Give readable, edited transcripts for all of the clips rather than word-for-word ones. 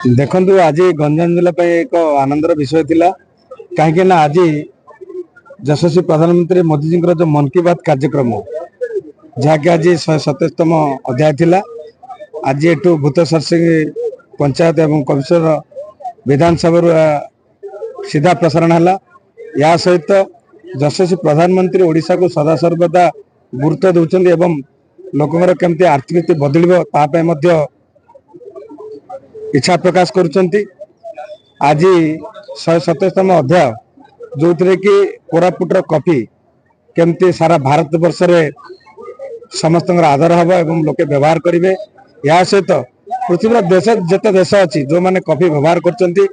देखु आज गंजाम जिला एक आनंदर विषय थिला कहीं आज यशस्वी प्रधानमंत्री मोदी जी जो मन की बात कार्यक्रम जहाँकि आज 127तम अध्याय थिला। आज एटू भूतसर सिंह पंचायत एवं कमिश्नर विधानसभा सीधा प्रसारण है। या सहित यशस्वी प्रधानमंत्री ओडिशा को सदा सर्वदा गुरुत्व दौरान एवं लोकंर केमती आर्थिक नीति बदल इच्छा प्रकाश करुँच। आज 127तम अध्याय जो थे कि कोरापुटर कॉफी केमती सारा भारत वर्ष रे समस्त आदर हम एवं लोके व्यवहार करेंगे। या सहित पृथ्वी देश जिते देश अच्छी जो मैंने कॉफी व्यवहार कर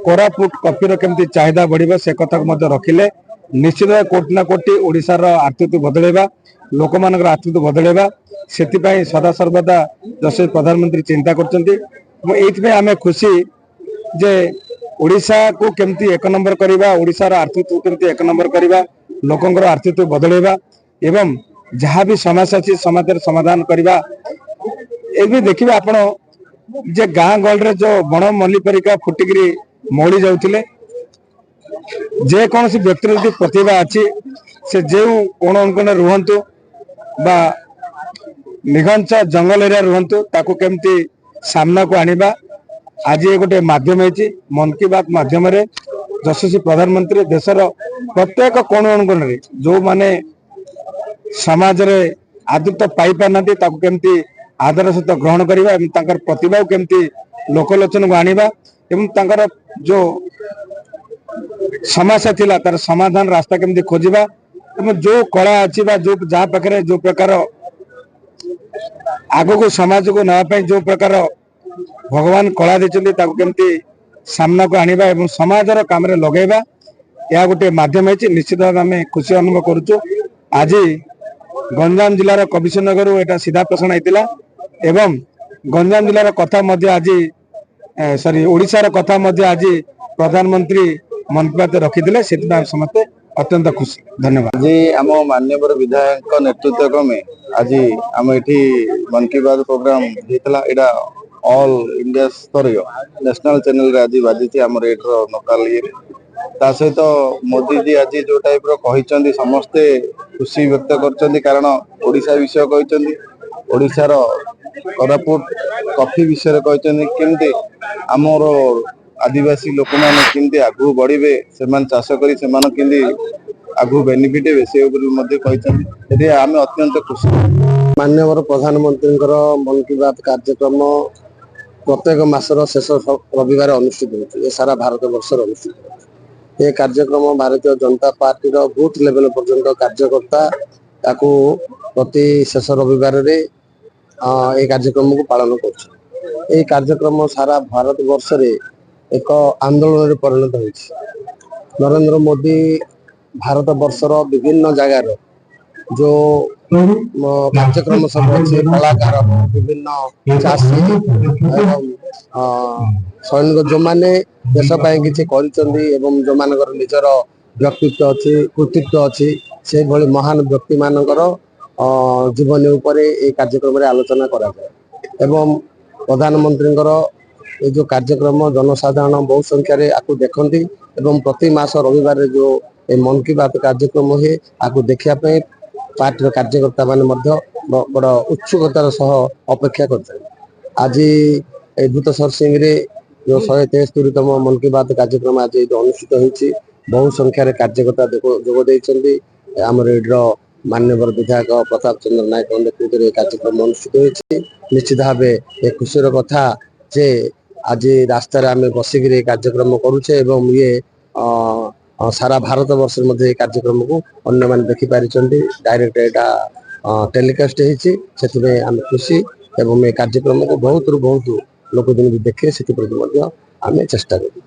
कोरापुट कॉफी केमती चाहिदा बढ़ से कथा को रखिले निश्चित कोटि ना कोटि ओडिशार आर्थिक बदलैबा लोक मान आर्थिक बदलैबा से सदा सर्वदा यशस्वी प्रधानमंत्री चिंता कर आम खुशी जे ओडिशा को केमती एक नंबर करवा ओडिशार आर्थिक केमती एक नंबर करवा लोकंर आर्थिक बदलैबा एवं जहाँ भी समस्या अच्छी समाधान समाधान करवा। ये देखिए आपण जे गाँ गहल जो बण मल्ली परिका फुटिकी मौली जाऊे जे कौन सी व्यक्ति यदि प्रतिभा अच्छी से जो कोण अनुकोण रुहतु बा निघंच जंगल एरिया रुहतु ताकू केमती सामना को आनिबा आज ये गोटे माध्यम है मन की बात माध्यम यशस्वी प्रधानमंत्री देशर प्रत्येक कोण अनुकोण जो माने समाज रे आदृत पाई पारना केमती आदर सहित ग्रहण करवा प्रतिभा केमती लोकलोचन को आनिबा एवं तांकर जो समस्या थिला तार समाधान रास्ता केमती खोजिबा एवं जो कला अच्छी जो जहाँ पाखे जो प्रकार आग को समाज को नापी जो प्रकार भगवान कला देते केमती सामना को आनिबा एवं समाजर काम लगेगा यह गोटे माध्यम है। निश्चित भाव आम खुशी अनुभव करुचु। आज गंजाम जिलार कमिशनगर एटा सीधा प्रसारण होता एवं गंजाम जिलार कथा आज सॉरी ओडिशार कथा आज प्रधानमंत्री मन की बात रखी से समस्ते अत्यंत खुशी। धन्यवाद। आज आम माननीय विधायक नेतृत्व क्रमे आज आम ये मन की बात प्रोग्राम होता यहाँ ऑल इंडिया स्तरीय नेशनल चैनल रे आज बाजी आम लोकाल ये सहित मोदी जी आज जो टाइप रही समस्ते खुशी व्यक्त कर कारण ओडिशा विषय कहते ओडिशार कोरापुट कॉफी विषय कहते केमती आमर आदिवासी लोक मैंने केमती आगू बढ़े से चाष कर आगू बेनिफिट हे से आम अत्यंत खुशी। माननीय प्रधानमंत्री मन की बात कार्यक्रम प्रत्येक मासर शेष रविवार अनुष्ठित होती सारा भारत वर्ष अनुष्ठित ये कार्यक्रम Bharatiya Janata party booth level पर्यंत कार्यकर्ता प्रति शेष रविवार ये कार्यक्रम को पालन कर कार्यक्रम सारा भारत वर्ष रे एक आंदोलन परिणत हो। नरेंद्र मोदी भारत वर्षर विभिन्न जगार जो कार्यक्रम सब अच्छे कलाकार विभिन्न चाषी एवं सैनिक जो मैंने देश किसी कर जो मान निजर व्यक्तित्व अच्छी कृतित्व अच्छी से भली महान व्यक्ति मानकर जीवनी उपर ये कार्यक्रम आलोचना करा जाए एवं प्रधानमंत्री ये जो कार्यक्रम जनसाधारण बहु संख्यार आपको देखती एवं प्रति मास रविवार जो मन की बात कार्यक्रम हुए आपको देखापी पार्टी कार्यकर्ता मान बड़ उत्सुकतार सह अपेक्षा करते। आज भूतसर सिंह रे जो 173तम मन की बात कार्यक्रम आज अनुष्ठित होती बहु संख्यार कार्यकर्ता जोगदे आमर माननीय विधायक प्रताप चंद्र नायक नेतृत्व कार्यक्रम अनुष्ठित होती। निश्चित भाव ये खुशीर कथा जे आज रास्तार आम बसिक कार्यक्रम करुचे एवं ये सारा भारत वर्ष में कार्यक्रम को अन्य मान देखिपारी डायरेक्ट यहाँ टेलीकास्ट होती आम खुशी एवं ये कार्यक्रम को बहुत रु बहुत लोक दिन देखे से आम चेष्टा करूँ।